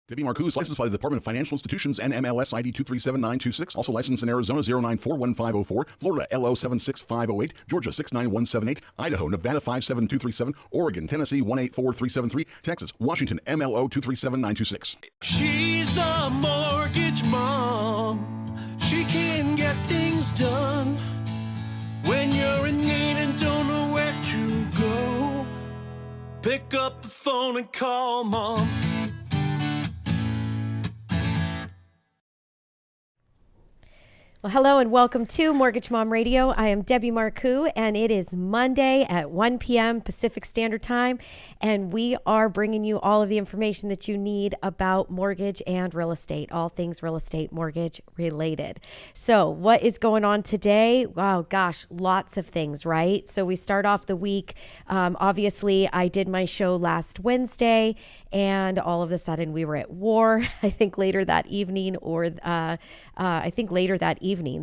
Debbie Marcoux, licensed by the Department of Financial Institutions and MLS ID 237926. Also licensed in Arizona 0941504, Florida LO 76508, Georgia 69178, Idaho, Nevada 57237, Oregon, Tennessee 184373, Texas, Washington MLO 237926. She's a mortgage mom. She can get things done when you're in need and don't know where to go. Pick up the phone and call Mom. Well, hello and welcome to Mortgage Mom Radio. I am Debbie Marcoux, and it is Monday at 1 p.m. Pacific Standard Time, and we are bringing you all of the information that you need about mortgage and real estate, all things real estate mortgage related. So what is going on today? Wow, gosh, lots of things, right? So we start off the week. Obviously, I did my show last Wednesday, and all of a sudden we were at war, I think later that evening,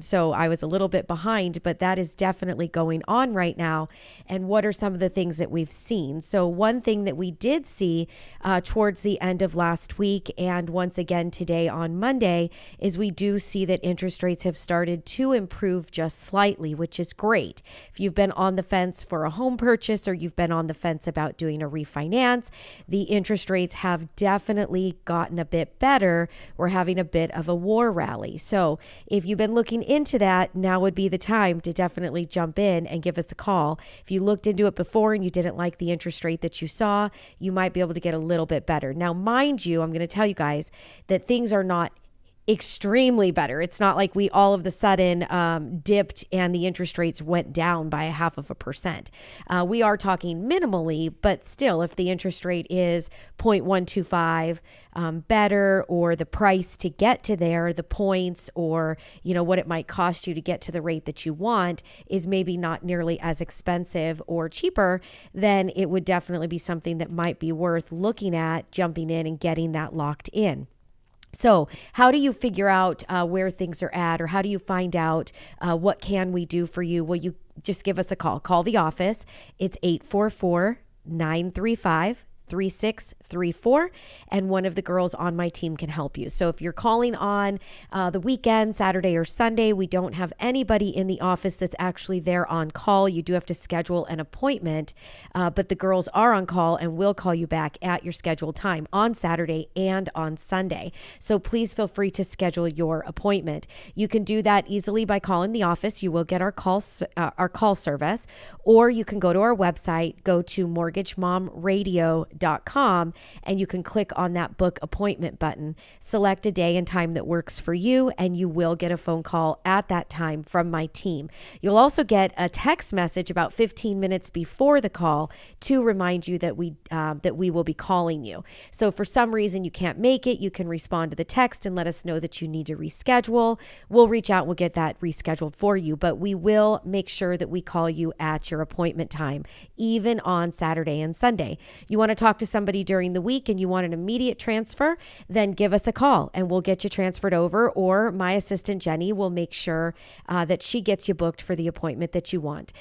So I was a little bit behind, but that is definitely going on right now. And what are some of the things that we've seen? So one thing that we did see towards the end of last week, and once again today on Monday, is we do see that interest rates have started to improve just slightly, which is great. If you've been on the fence for a home purchase, or you've been on the fence about doing a refinance, the interest rates have definitely gotten a bit better. We're having a bit of a war rally. So if you've been looking into that, now would be the time to definitely jump in and give us a call. If you looked into it before and you didn't like the interest rate that you saw, you might be able to get a little bit better. Now, mind you, I'm going to tell you guys that things are not extremely better. It's not like we all of the sudden dipped and the interest rates went down by 0.5%. We are talking minimally, but still, if the interest rate is 0.125 better, or the price to get to there, the points, or what it might cost you to get to the rate that you want is maybe not nearly as expensive or cheaper, then it would definitely be something that might be worth looking at, jumping in and getting that locked in. So how do you figure out where things are at, or how do you find out what can we do for you? Well, you just give us a call. Call the office. It's 844-935-3634, and one of the girls on my team can help you. So if you're calling on the weekend, Saturday or Sunday, we don't have anybody in the office that's actually there on call. You do have to schedule an appointment, but the girls are on call and will call you back at your scheduled time on Saturday and on Sunday. So please feel free to schedule your appointment. You can do that easily by calling the office. You will get our call service, or you can go to our website, go to mortgagemomradio.com, and you can click on that book appointment button, select a day and time that works for you, and you will get a phone call at that time from my team. You'll also get a text message about 15 minutes before the call to remind you that we will be calling you. So if for some reason you can't make it, you can respond to the text and let us know that you need to reschedule. We'll reach out and we'll get that rescheduled for you, but we will make sure that we call you at your appointment time, even on Saturday and Sunday. You want to talk to somebody during the week and you want an immediate transfer, then give us a call and we'll get you transferred over, or my assistant Jenny will make sure that she gets you booked for the appointment that you want.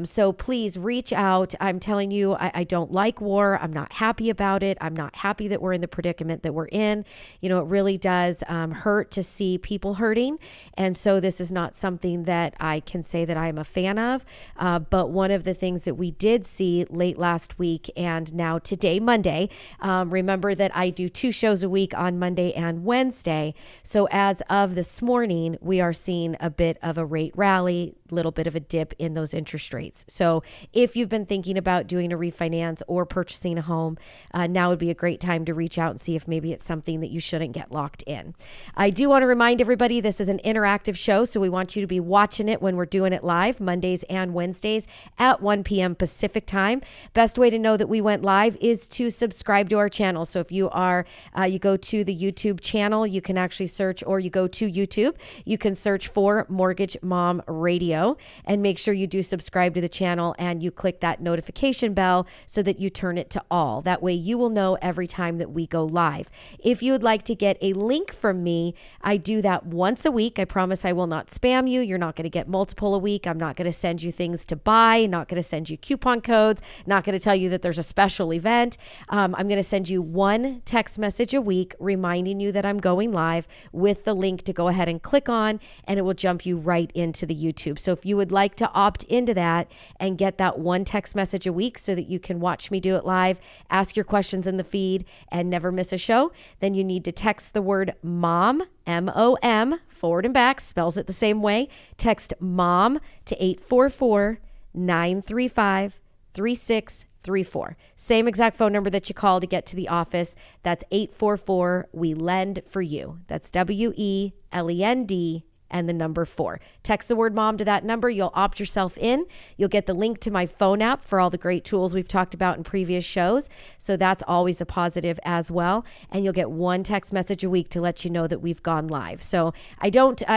So please reach out. I'm telling you, I don't like war. I'm not happy about it. I'm not happy that we're in the predicament that we're in. It really does hurt to see people hurting. And so this is not something that I can say that I am a fan of. But one of the things that we did see late last week and now today, Monday, remember that I do 2 shows a week on Monday and Wednesday. So as of this morning, we are seeing a bit of a rate rally, little bit of a dip in those interest rates. So if you've been thinking about doing a refinance or purchasing a home, now would be a great time to reach out and see if maybe it's something that you shouldn't get locked in. I do want to remind everybody this is an interactive show, so we want you to be watching it when we're doing it live, Mondays and Wednesdays at 1 p.m. Pacific time. Best way to know that we went live is to subscribe to our channel. So if you are, you go to the YouTube channel, you can actually search, or you go to YouTube, you can search for Mortgage Mom Radio, and make sure you do subscribe to the channel and you click that notification bell so that you turn it to all. That way you will know every time that we go live. If you would like to get a link from me, I do that once a week. I promise I will not spam you. You're not going to get multiple a week. I'm not going to send you things to buy, not going to send you coupon codes, not going to tell you that there's a special event. content. I'm going to send you one text message a week reminding you that I'm going live with the link to go ahead and click on, and it will jump you right into the YouTube. So if you would like to opt into that and get that one text message a week so that you can watch me do it live, ask your questions in the feed, and never miss a show, then you need to text the word MOM, MOM, forward and back, spells it the same way. Text MOM to 844-935-3634. Same exact phone number that you call to get to the office. That's 844 We Lend for You. That's WELEND and the number 4. Text the word MOM to that number. You'll opt yourself in. You'll get the link to my phone app for all the great tools we've talked about in previous shows. So that's always a positive as well. And you'll get one text message a week to let you know that we've gone live. So I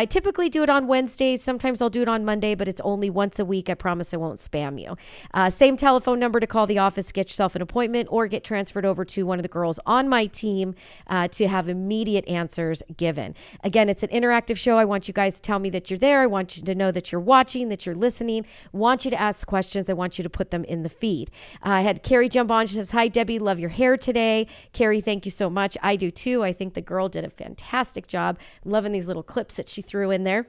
typically do it on Wednesdays. Sometimes I'll do it on Monday, but it's only once a week. I promise I won't spam you. Same telephone number to call the office, get yourself an appointment, or get transferred over to one of the girls on my team to have immediate answers given. Again, it's an interactive show. I want you guys to tell me that you're there. I want you to know that you're watching, that you're listening. I want you to ask questions. I want you to put them in the feed. I had Carrie jump on. She says, "Hi, Debbie. Love your hair today." Carrie, thank you so much. I do too. I think the girl did a fantastic job. I'm loving these little clips that she threw in there.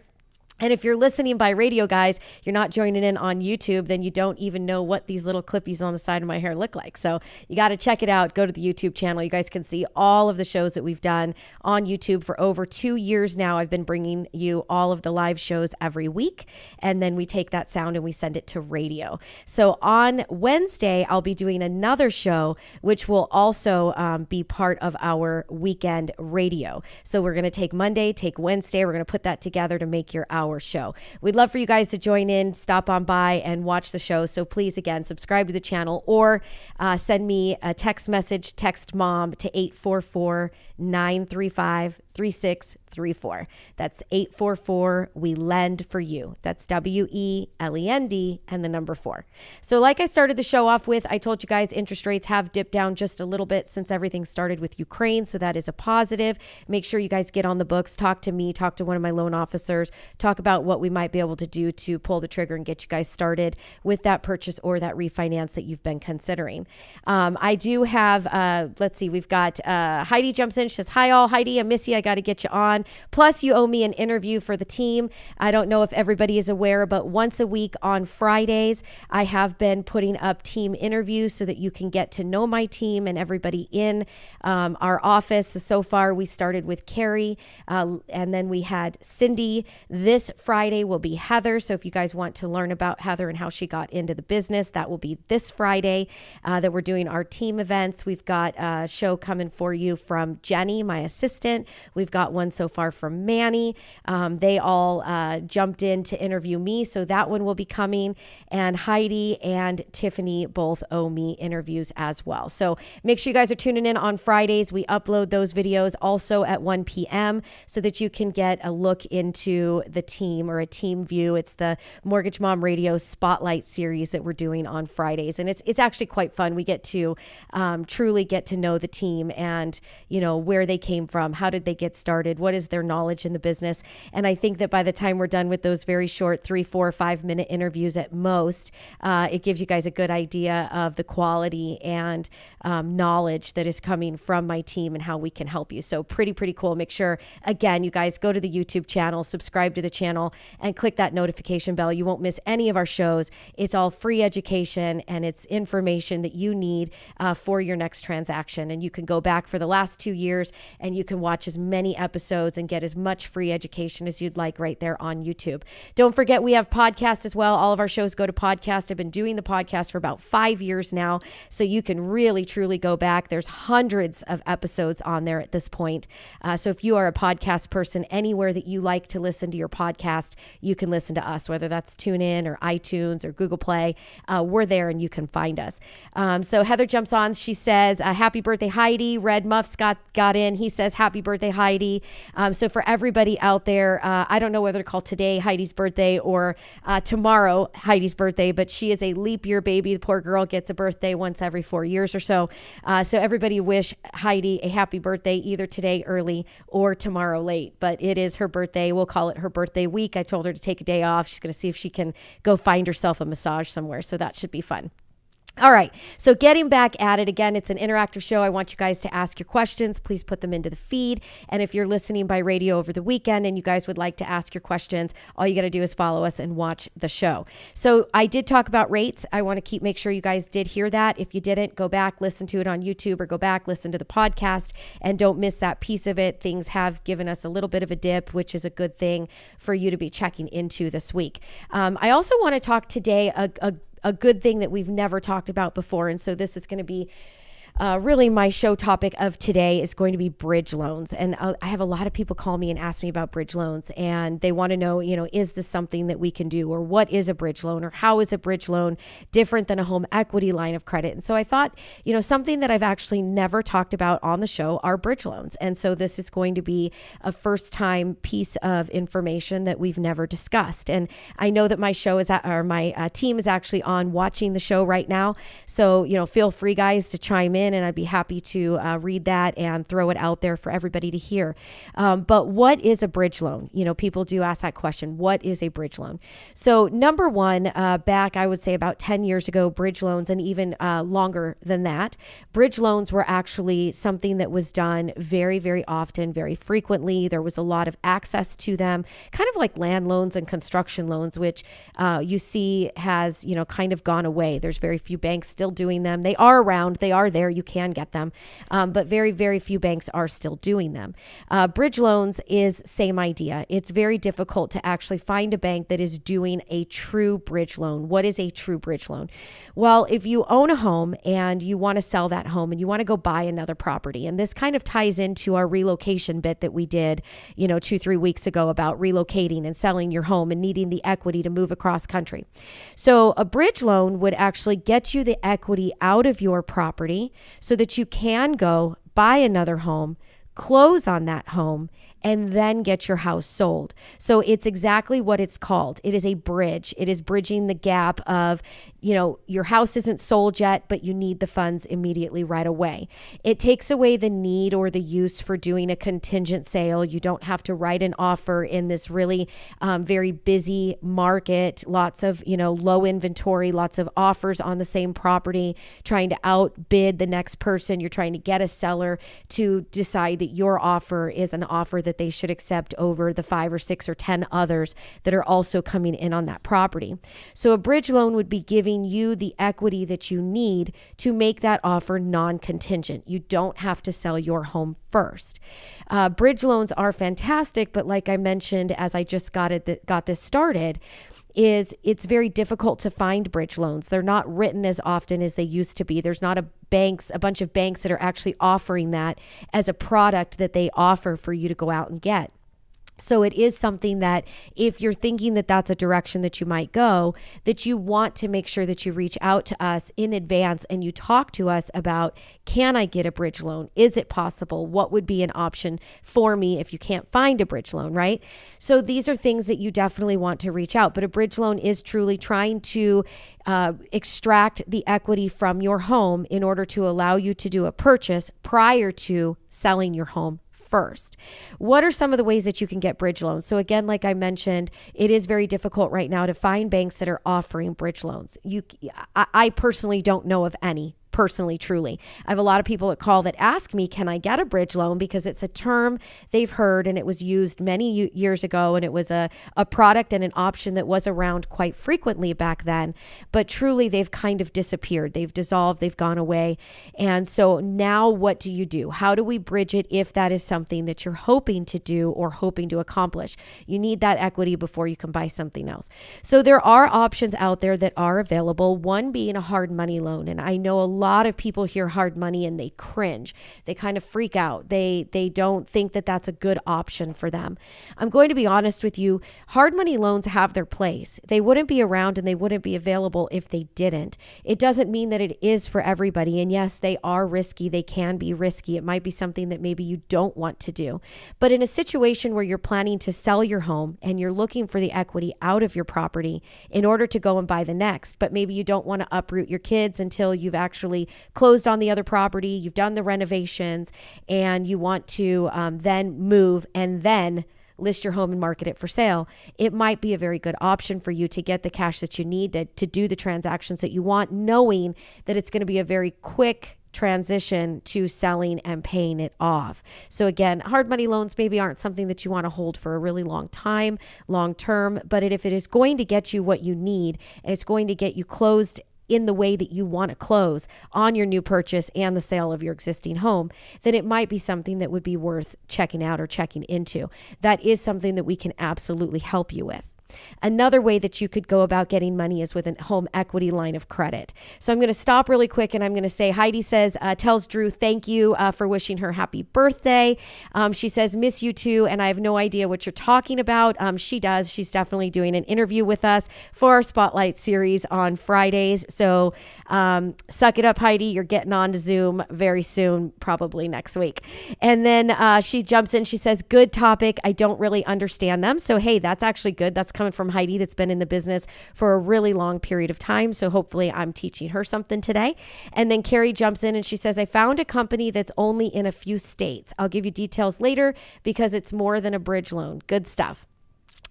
And if you're listening by radio, guys, you're not joining in on YouTube, then you don't even know what these little clippies on the side of my hair look like. So you got to check it out. Go to the YouTube channel. You guys can see all of the shows that we've done on YouTube for over 2 years now. I've been bringing you all of the live shows every week. And then we take that sound and we send it to radio. So on Wednesday, I'll be doing another show, which will also be part of our weekend radio. So we're going to take Monday, take Wednesday. We're going to put that together to make your hour show. We'd love for you guys to join in, stop on by and watch the show. So please, again, subscribe to the channel or send me a text message, text MOM to 844-935-3634. That's 844 We Lend for You. That's WELEND and the number 4. So like I started the show off with, I told you guys interest rates have dipped down just a little bit since everything started with Ukraine. So that is a positive. Make sure you guys get on the books, talk to me, talk to one of my loan officers, talk about what we might be able to do to pull the trigger and get you guys started with that purchase or that refinance that you've been considering. I do have, let's see, we've got Heidi jumps in. She says, "Hi all, Heidi, I miss you. I got to get you on. Plus you owe me an interview for the team." I don't know if everybody is aware, but once a week on Fridays, I have been putting up team interviews so that you can get to know my team and everybody in our office. So far we started with Carrie and then we had Cindy. This Friday will be Heather. So if you guys want to learn about Heather and how she got into the business, that will be this Friday that we're doing our team events. We've got a show coming for you from Jenny, my assistant. We've got one so far from Manny. They all jumped in to interview me. So that one will be coming. And Heidi and Tiffany both owe me interviews as well. So make sure you guys are tuning in on Fridays. We upload those videos also at 1 p.m. so that you can get a look into the team or a team view. It's the Mortgage Mom Radio Spotlight series that we're doing on Fridays. And it's actually quite fun. We get to truly get to know the team and, you know, where they came from. How did they get started? What is their knowledge in the business? And I think that by the time we're done with those very short 3, 4, 5 minute interviews at most, it gives you guys a good idea of the quality and knowledge that is coming from my team and how we can help you. So pretty cool. Make sure, again, you guys go to the YouTube channel, subscribe to the channel, and click that notification bell. You won't miss any of our shows. It's all free education and it's information that you need for your next transaction. And you can go back for the last 2 years and you can watch as many episodes and get as much free education as you'd like right there on YouTube. Don't forget, we have podcasts as well. All of our shows go to podcast. I've been doing the podcast for about 5 years now, so you can really, truly go back. There's hundreds of episodes on there at this point. So if you are a podcast person, anywhere that you like to listen to your podcast, you can listen to us, whether that's TuneIn or iTunes or Google Play. We're there and you can find us. So Heather jumps on. She says, happy birthday, Heidi. Red Muffs got in. He says, happy birthday, Heidi. So for everybody out there, I don't know whether to call today Heidi's birthday or tomorrow Heidi's birthday, but she is a leap year baby. The poor girl gets a birthday once every 4 years or so. So everybody wish Heidi a happy birthday either today early or tomorrow late, but it is her birthday. We'll call it her birthday week. I told her to take a day off. She's going to see if she can go find herself a massage somewhere. So that should be fun. All right. So getting back at it again, it's an interactive show. I want you guys to ask your questions. Please put them into the feed. And if you're listening by radio over the weekend and you guys would like to ask your questions, all you got to do is follow us and watch the show. So I did talk about rates. I want to make sure you guys did hear that. If you didn't, go back, listen to it on YouTube, or go back, listen to the podcast, and don't miss that piece of it. Things have given us a little bit of a dip, which is a good thing for you to be checking into this week. I also want to talk today a good thing that we've never talked about before. And so this is going to be really my show topic of today is going to be bridge loans. And I have a lot of people call me and ask me about bridge loans, and they want to know, is this something that we can do, or what is a bridge loan, or how is a bridge loan different than a home equity line of credit? And so I thought, something that I've actually never talked about on the show are bridge loans. And so this is going to be a first time piece of information that we've never discussed. And I know that my show is my team is actually on watching the show right now. So, feel free, guys, to chime in, and I'd be happy to read that and throw it out there for everybody to hear. But what is a bridge loan? People do ask that question. What is a bridge loan? So number one, back, I would say about 10 years ago, bridge loans, and even longer than that, bridge loans were actually something that was done very, very often, very frequently. There was a lot of access to them, kind of like land loans and construction loans, which you see has, kind of gone away. There's very few banks still doing them. They are around. They are there. You can get them, but very, very few banks are still doing them. Bridge loans is same idea. It's very difficult to actually find a bank that is doing a true bridge loan. What is a true bridge loan? Well, if you own a home and you want to sell that home and you want to go buy another property, and this kind of ties into our relocation bit that we did, 2-3 weeks ago about relocating and selling your home and needing the equity to move across country. So a bridge loan would actually get you the equity out of your property so that you can go buy another home, close on that home, and then get your house sold. So it's exactly what it's called. It is a bridge. It is bridging the gap of, your house isn't sold yet, but you need the funds immediately right away. It takes away the need or the use for doing a contingent sale. You don't have to write an offer in this really very busy market, lots of, low inventory, lots of offers on the same property, trying to outbid the next person. You're trying to get a seller to decide that your offer is an offer that they should accept over the 5 or 6 or 10 others that are also coming in on that property. So a bridge loan would be giving you the equity that you need to make that offer non-contingent. You don't have to sell your home first. Bridge loans are fantastic, but like I mentioned, as I just got this started, it's very difficult to find bridge loans. They're not written as often as they used to be. There's not a bunch of banks that are actually offering that as a product that they offer for you to go out and get. So it is something that if you're thinking that that's a direction that you might go, that you want to make sure that you reach out to us in advance and you talk to us about, can I get a bridge loan? Is it possible? What would be an option for me if you can't find a bridge loan, right? So these are things that you definitely want to reach out. But a bridge loan is truly trying to extract the equity from your home in order to allow you to do a purchase prior to selling your home first. What are some of the ways that you can get bridge loans? So again, like I mentioned, it is very difficult right now to find banks that are offering bridge loans. I personally don't know of any. Personally, truly. I have a lot of people that call that ask me, can I get a bridge loan? Because it's a term they've heard and it was used many years ago, and it was a product and an option that was around quite frequently back then. But truly, they've kind of disappeared. They've dissolved. They've gone away. And so now what do you do? How do we bridge it if that is something that you're hoping to do or hoping to accomplish? You need that equity before you can buy something else. So there are options out there that are available, one being a hard money loan. And I know a lot of people hear hard money and they cringe. They kind of freak out. They don't think that that's a good option for them. I'm going to be honest with you. Hard money loans have their place. They wouldn't be around and they wouldn't be available if they didn't. It doesn't mean that it is for everybody. And yes, they are risky. They can be risky. It might be something that maybe you don't want to do. But in a situation where you're planning to sell your home and you're looking for the equity out of your property in order to go and buy the next, but maybe you don't want to uproot your kids until you've actually closed on the other property, you've done the renovations, and you want to then move and then list your home and market it for sale, it might be a very good option for you to get the cash that you need to do the transactions that you want, knowing that it's going to be a very quick transition to selling and paying it off. So again, hard money loans maybe aren't something that you want to hold for a really long time, long term, but if it is going to get you what you need and it's going to get you closed in the way that you want to close on your new purchase and the sale of your existing home, then it might be something that would be worth checking out or checking into. That is something that we can absolutely help you with. Another way that you could go about getting money is with a home equity line of credit. So I'm going to stop really quick and I'm going to say, Heidi says, tells Drew, thank you for wishing her happy birthday. She says, miss you too. And I have no idea what you're talking about. She does. She's definitely doing an interview with us for our Spotlight series on Fridays. So suck it up, Heidi. You're getting on to Zoom very soon, probably next week. And then she jumps in. She says, good topic. I don't really understand them. So, hey, that's actually good. That's coming from Heidi that's been in the business for a really long period of time. So hopefully I'm teaching her something today. And then Carrie jumps in and she says, I found a company that's only in a few states. I'll give you details later because it's more than a bridge loan. Good stuff.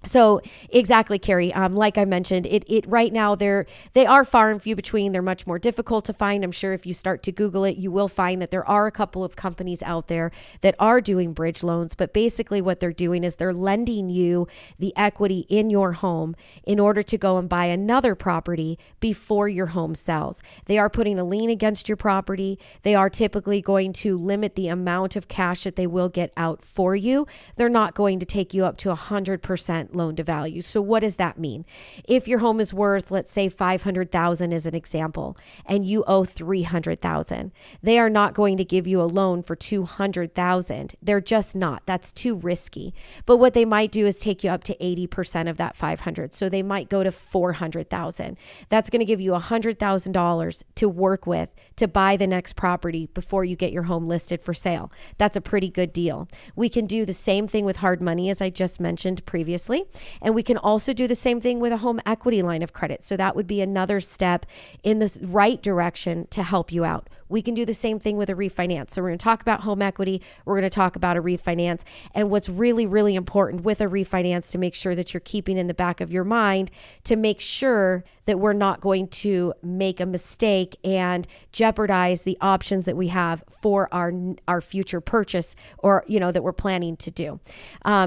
So exactly, Carrie. Like I mentioned, it right now they are far and few between. They're much more difficult to find. I'm sure if you start to Google it, you will find that there are a couple of companies out there that are doing bridge loans. But basically, what they're doing is they're lending you the equity in your home in order to go and buy another property before your home sells. They are putting a lien against your property. They are typically going to limit the amount of cash that they will get out for you. They're not going to take you up to 100% loan to value. So what does that mean? If your home is worth, let's say $500,000 as an example, and you owe $300,000, they are not going to give you a loan for $200,000. They're just not. That's too risky. But what they might do is take you up to 80% of that $500,000. So they might go to $400,000. That's going to give you $100,000 to work with to buy the next property before you get your home listed for sale. That's a pretty good deal. We can do the same thing with hard money, as I just mentioned previously. And we can also do the same thing with a home equity line of credit. So that would be another step in the right direction to help you out. We can do the same thing with a refinance. So we're going to talk about home equity. We're going to talk about a refinance. And what's really, really important with a refinance to make sure that you're keeping in the back of your mind to make sure that we're not going to make a mistake and jeopardize the options that we have for our future purchase or, that we're planning to do.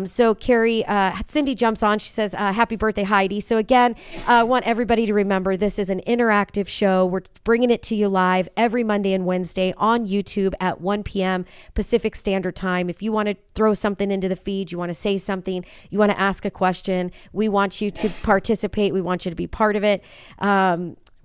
So Carrie, Cindy jumps on. She says, happy birthday, Heidi. So again, I want everybody to remember this is an interactive show. We're bringing it to you live every Monday and Wednesday on YouTube at 1 p.m. Pacific Standard Time. If you want to throw something into the feed, you want to say something, you want to ask a question, we want you to participate. We want you to be part of it.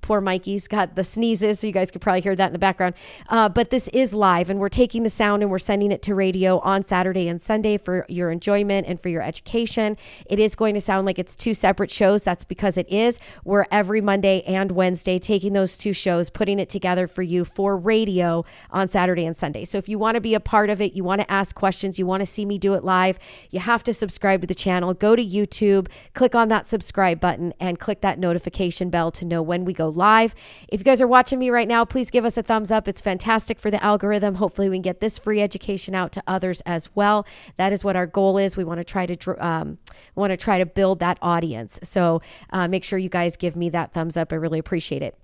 Poor Mikey's got the sneezes, so you guys could probably hear that in the background. But this is live, and we're taking the sound and we're sending it to radio on Saturday and Sunday for your enjoyment and for your education. It is going to sound like it's two separate shows. That's because it is. We're every Monday and Wednesday taking those two shows, putting it together for you for radio on Saturday and Sunday. So if you want to be a part of it, you want to ask questions, you want to see me do it live, you have to subscribe to the channel. Go to YouTube, click on that subscribe button, and click that notification bell to know when we go live. If you guys are watching me right now, please give us a thumbs up. It's fantastic for the algorithm. Hopefully we can get this free education out to others as well. That is what our goal is. We want to try to build that audience. So make sure you guys give me that thumbs up. I really appreciate it.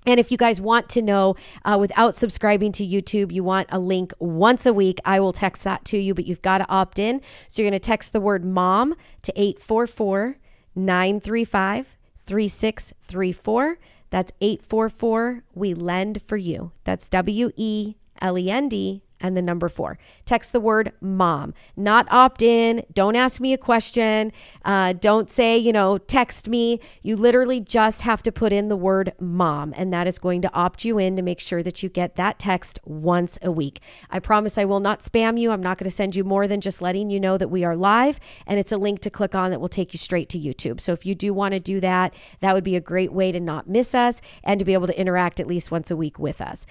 And if you guys want to know, without subscribing to YouTube, you want a link once a week, I will text that to you, but you've got to opt in. So you're going to text the word mom to 844-935-3634. That's 844 We Lend for You. That's WELEND and the number 4. Text the word mom, not opt in. Don't ask me a question. Don't say, text me. You literally just have to put in the word mom, and that is going to opt you in to make sure that you get that text once a week. I promise I will not spam you. I'm not going to send you more than just letting you know that we are live, and it's a link to click on that will take you straight to YouTube. So if you do want to do that, that would be a great way to not miss us and to be able to interact at least once a week with us.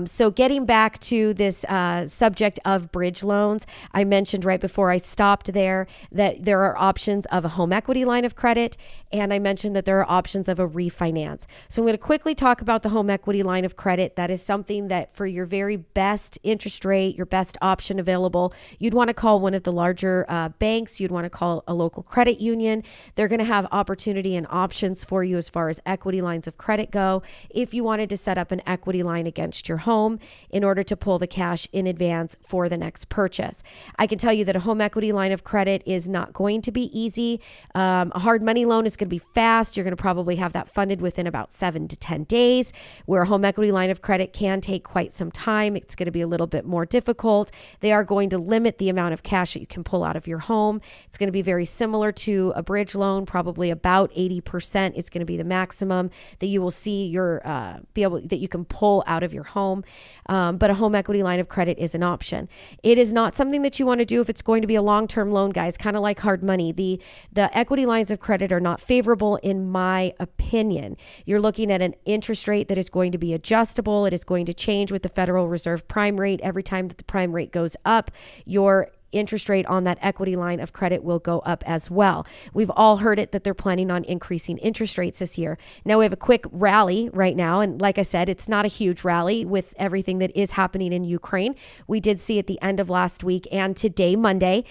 So getting back to this subject of bridge loans, I mentioned right before I stopped there that there are options of a home equity line of credit, and I mentioned that there are options of a refinance. So I'm going to quickly talk about the home equity line of credit. That is something that for your very best interest rate, your best option available, you'd want to call one of the larger banks. You'd want to call a local credit union. They're going to have opportunity and options for you as far as equity lines of credit go. If you wanted to set up an equity line against your home in order to pull the cash in advance for the next purchase. I can tell you that a home equity line of credit is not going to be easy. A hard money loan is going to be fast. You're going to probably have that funded within about 7 to 10 days, where a home equity line of credit can take quite some time. It's going to be a little bit more difficult. They are going to limit the amount of cash that you can pull out of your home. It's going to be very similar to a bridge loan, probably about 80% is going to be the maximum that you will see that you can pull out of your home. But a home equity line of credit is an option. It is not something that you want to do if it's going to be a long-term loan, guys, kind of like hard money. The equity lines of credit are not favorable in my opinion. You're looking at an interest rate that is going to be adjustable. It is going to change with the Federal Reserve prime rate. Every time that the prime rate goes up, your interest rate on that equity line of credit will go up as well. We've all heard it that they're planning on increasing interest rates this year. Now we have a quick rally right now. And like I said, it's not a huge rally with everything that is happening in Ukraine. We did see at the end of last week and today, Monday,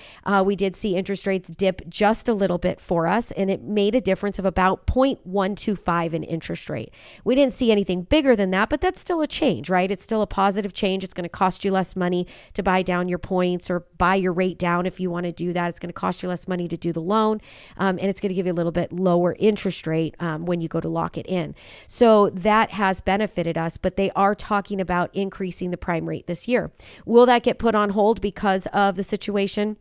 we did see interest rates dip just a little bit for us. And it made a difference of about 0.125 in interest rate. We didn't see anything bigger than that, but that's still a change, right? It's still a positive change. It's going to cost you less money to buy down your points or buy your rate down if you want to do that. It's going to cost you less money to do the loan, and it's going to give you a little bit lower interest rate when you go to lock it in. So that has benefited us, but they are talking about increasing the prime rate this year. Will that get put on hold because of the situation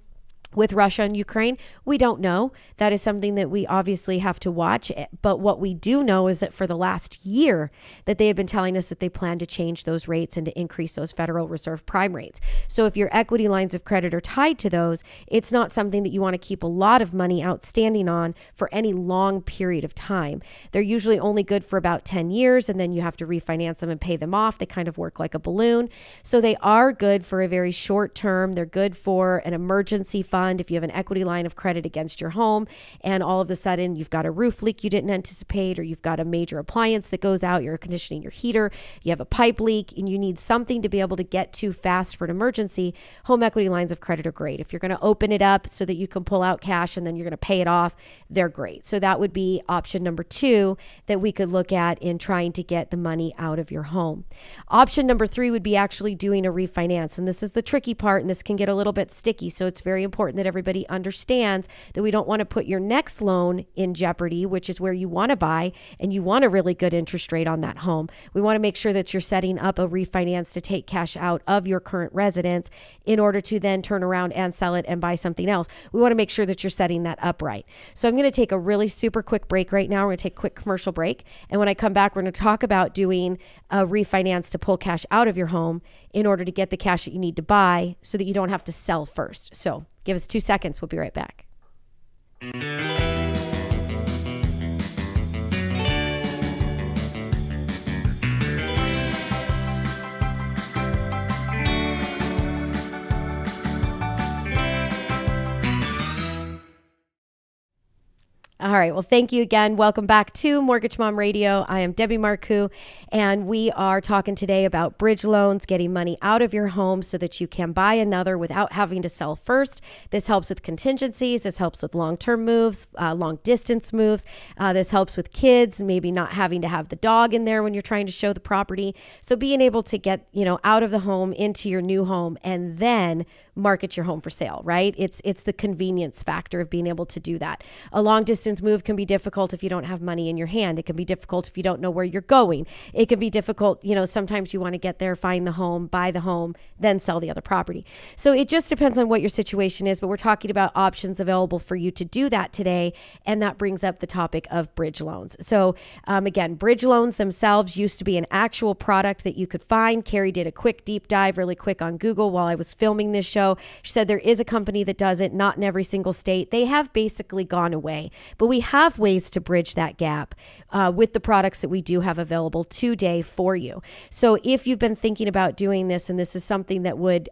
with Russia and Ukraine? We don't know. That is something that we obviously have to watch. But what we do know is that for the last year that they have been telling us that they plan to change those rates and to increase those Federal Reserve prime rates. So if your equity lines of credit are tied to those, it's not something that you want to keep a lot of money outstanding on for any long period of time. They're usually only good for about 10 years, and then you have to refinance them and pay them off. They kind of work like a balloon. So they are good for a very short term. They're good for an emergency fund. If you have an equity line of credit against your home and all of a sudden you've got a roof leak you didn't anticipate, or you've got a major appliance that goes out, you're conditioning your heater, you have a pipe leak, and you need something to be able to get to fast for an emergency, home equity lines of credit are great. If you're going to open it up so that you can pull out cash and then you're going to pay it off, they're great. So that would be option number 2 that we could look at in trying to get the money out of your home. Option number 3 would be actually doing a refinance. And this is the tricky part, and this can get a little bit sticky. So it's very important that everybody understands that we don't want to put your next loan in jeopardy, which is where you want to buy and you want a really good interest rate on that home. We want to make sure that you're setting up a refinance to take cash out of your current residence in order to then turn around and sell it and buy something else. We want to make sure that you're setting that up right. So I'm going to take a really super quick break right now. We're going to take a quick commercial break. And when I come back, we're going to talk about doing a refinance to pull cash out of your home in order to get the cash that you need to buy so that you don't have to sell first. So give us 2 seconds. We'll be right back. All right. Well, thank you again. Welcome back to Mortgage Mom Radio. I am Debbie Marcoux, and we are talking today about bridge loans, getting money out of your home so that you can buy another without having to sell first. This helps with contingencies. This helps with long-term moves, long-distance moves. This helps with kids, maybe not having to have the dog in there when you're trying to show the property. So being able to get, out of the home into your new home and then market your home for sale, right? It's the convenience factor of being able to do that. A long distance move can be difficult if you don't have money in your hand. It can be difficult if you don't know where you're going. It can be difficult, sometimes you want to get there, find the home, buy the home, then sell the other property. So it just depends on what your situation is, but we're talking about options available for you to do that today. And that brings up the topic of bridge loans. So again, bridge loans themselves used to be an actual product that you could find. Carrie did a quick deep dive really quick on Google while I was filming this show. She said there is a company that does it, not in every single state. They have basically gone away, but we we have ways to bridge that gap with the products that we do have available today for you. So if you've been thinking about doing this and this is something that would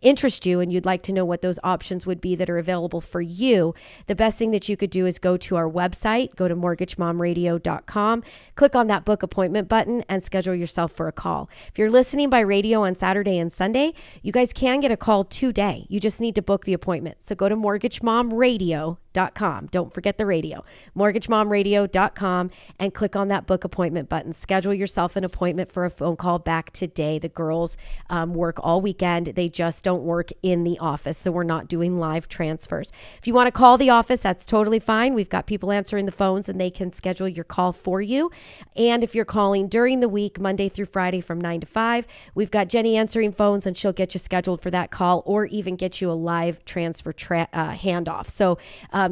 interest you and you'd like to know what those options would be that are available for you, the best thing that you could do is go to our website, go to mortgagemomradio.com, click on that book appointment button and schedule yourself for a call. If you're listening by radio on Saturday and Sunday, you guys can get a call today. You just need to book the appointment. So go to mortgagemomradio.com. Don't forget the radio, mortgagemomradio.com, and click on that book appointment button. Schedule yourself an appointment for a phone call back today. The girls work all weekend. They just don't work in the office, so we're not doing live transfers. If you want to call the office, that's totally fine. We've got people answering the phones and they can schedule your call for you. And if you're calling during the week, Monday through Friday from 9 to 5, we've got Jenny answering phones and she'll get you scheduled for that call or even get you a live transfer handoff. So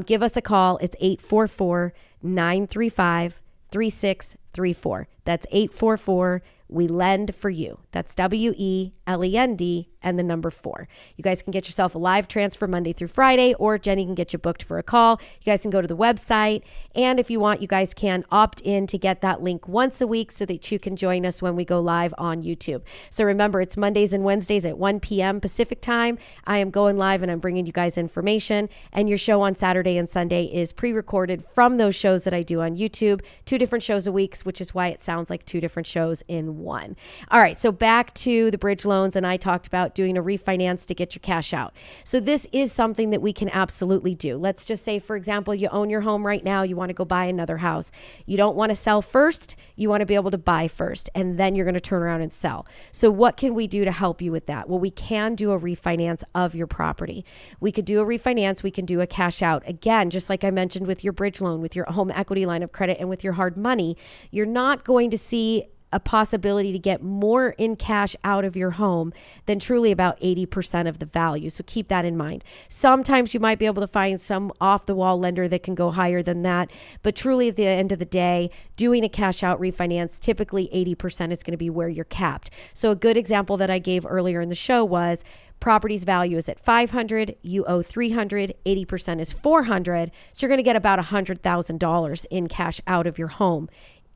give us a call. It's 844-935-3634. That's 844 We Lend for You. That's WELEND and the number 4. You guys can get yourself a live transfer Monday through Friday, or Jenny can get you booked for a call. You guys can go to the website. And if you want, you guys can opt in to get that link once a week so that you can join us when we go live on YouTube. So remember, it's Mondays and Wednesdays at 1 p.m. Pacific time. I am going live and I'm bringing you guys information. And your show on Saturday and Sunday is pre-recorded from those shows that I do on YouTube. 2 different shows a week, which is why it sounds like 2 different shows in one. All right, so back to the bridge loans, and I talked about doing a refinance to get your cash out. So this is something that we can absolutely do. Let's just say, for example, you own your home right now. You want to go buy another house. You don't want to sell first. You want to be able to buy first, and then you're going to turn around and sell. So what can we do to help you with that? Well, we can do a refinance of your property. We could do a refinance. We can do a cash out. Again, just like I mentioned with your bridge loan, with your home equity line of credit, and with your hard money, you're not going to see a possibility to get more in cash out of your home than truly about 80% of the value. So keep that in mind. Sometimes you might be able to find some off-the-wall lender that can go higher than that, but truly at the end of the day, doing a cash out refinance, typically 80% is going to be where you're capped. So a good example that I gave earlier in the show was property's value is at 500, you owe 300, 80% is 400. So you're going to get about $100,000 in cash out of your home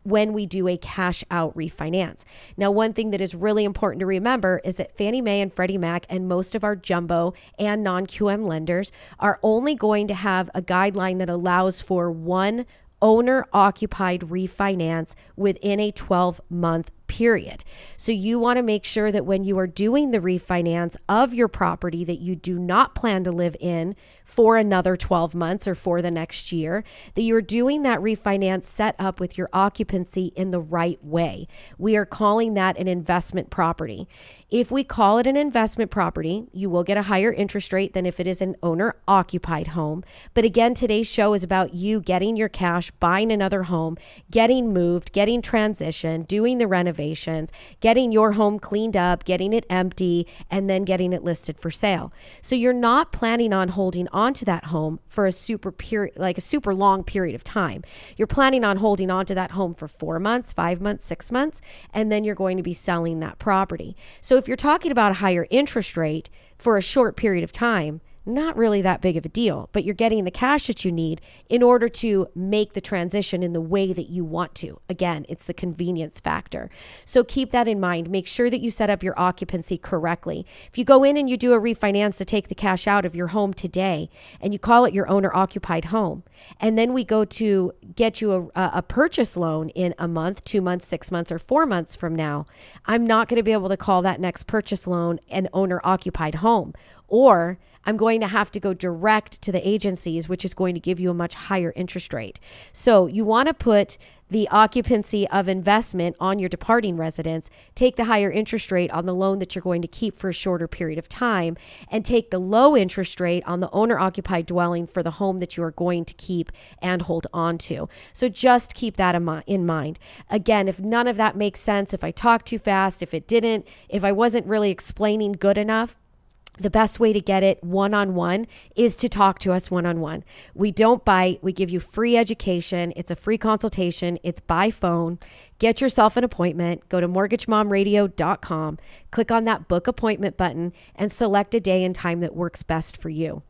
when we do a cash out refinance. Now, one thing that is really important to remember is that Fannie Mae and Freddie Mac and most of our jumbo and non-QM lenders are only going to have a guideline that allows for one owner-occupied refinance within a 12-month period. So you want to make sure that when you are doing the refinance of your property that you do not plan to live in for another 12 months or for the next year, that you're doing that refinance set up with your occupancy in the right way. We are calling that an investment property. If we call it an investment property, you will get a higher interest rate than if it is an owner-occupied home. But again, today's show is about you getting your cash, buying another home, getting moved, getting transitioned, doing the renovations, getting your home cleaned up, getting it empty, and then getting it listed for sale. So you're not planning on holding on to that home for a super long period of time. You're planning on holding on to that home for 4 months, 5 months, 6 months, and then you're going to be selling that property. So if you're talking about a higher interest rate for a short period of time, not really that big of a deal, but you're getting the cash that you need in order to make the transition in the way that you want to. Again, it's the convenience factor. So keep that in mind. Make sure that you set up your occupancy correctly. If you go in and you do a refinance to take the cash out of your home today and you call it your owner-occupied home, and then we go to get you a purchase loan in a month, 2 months, 6 months, or 4 months from now, I'm not going to be able to call that next purchase loan an owner-occupied home. Or I'm going to have to go direct to the agencies, which is going to give you a much higher interest rate. So you want to put the occupancy of investment on your departing residence, take the higher interest rate on the loan that you're going to keep for a shorter period of time, and take the low interest rate on the owner-occupied dwelling for the home that you are going to keep and hold on to. So just keep that in mind. Again, if none of that makes sense, if I talk too fast, if it didn't, if I wasn't really explaining good enough, the best way to get it one-on-one is to talk to us one-on-one. We don't bite. We give you free education. It's a free consultation. It's by phone. Get yourself an appointment. Go to mortgagemomradio.com. Click on that book appointment button and select a day and time that works best for you.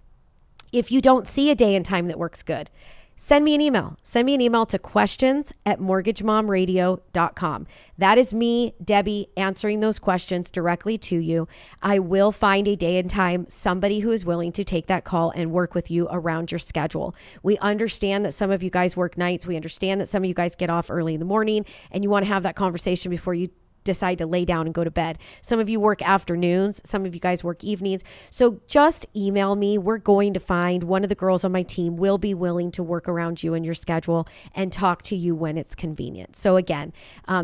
If you don't see a day and time that works good, send me an email. Send me an email to questions@mortgagemomradio.com. That is me, Debbie, answering those questions directly to you. I will find a day and time, somebody who is willing to take that call and work with you around your schedule. We understand that some of you guys work nights. We understand that some of you guys get off early in the morning and you want to have that conversation before you decide to lay down and go to bed. Some of you work afternoons. Some of you guys work evenings. So just email me. We're going to find one of the girls on my team will be willing to work around you and your schedule and talk to you when it's convenient. So again,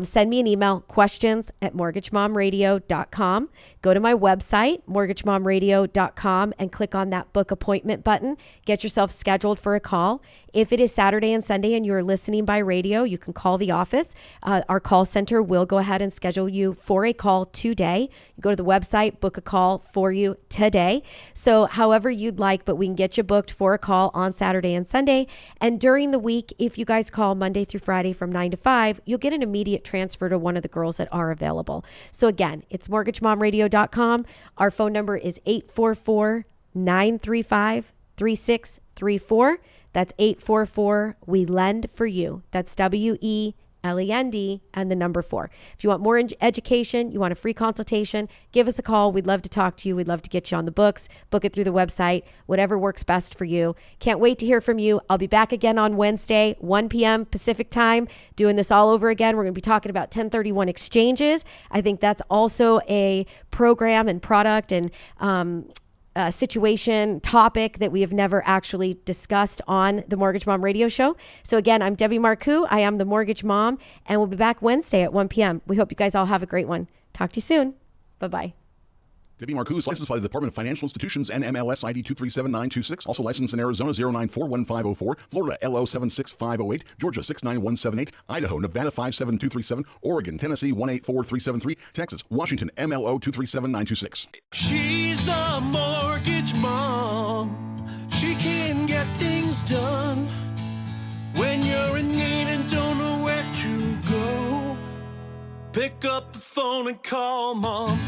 send me an email, questions@mortgagemomradio.com. Go to my website, mortgagemomradio.com, and click on that book appointment button. Get yourself scheduled for a call. If it is Saturday and Sunday and you're listening by radio, you can call the office. Our call center will go ahead and schedule you for a call today. You go to the website, book a call for you today. So however you'd like, but we can get you booked for a call on Saturday and Sunday. And during the week, if you guys call Monday through Friday from 9 to 5, you'll get an immediate transfer to one of the girls that are available. So again, it's mortgagemomradio.com. Our phone number is 844-935-3634. That's 844 We Lend for You. That's WELEND and the number 4. If you want more education, you want a free consultation, give us a call. We'd love to talk to you. We'd love to get you on the books, book it through the website, whatever works best for you. Can't wait to hear from you. I'll be back again on Wednesday, 1 p.m. Pacific time, doing this all over again. We're going to be talking about 1031 exchanges. I think that's also a program and product and situation topic that we have never actually discussed on the Mortgage Mom Radio Show. So again, I'm Debbie Marcoux. I am the Mortgage Mom, and we'll be back Wednesday at 1 p.m. We hope you guys all have a great one. Talk to you soon. Bye-bye. Debbie Marcoux is licensed by the Department of Financial Institutions and MLS ID 237926. Also licensed in Arizona 0941504, Florida LO 76508, Georgia 69178, Idaho, Nevada 57237, Oregon, Tennessee 184373, Texas, Washington MLO 237926. She's the mortgage mom. She can get things done when you're in need and don't know where to go. Pick up the phone and call mom.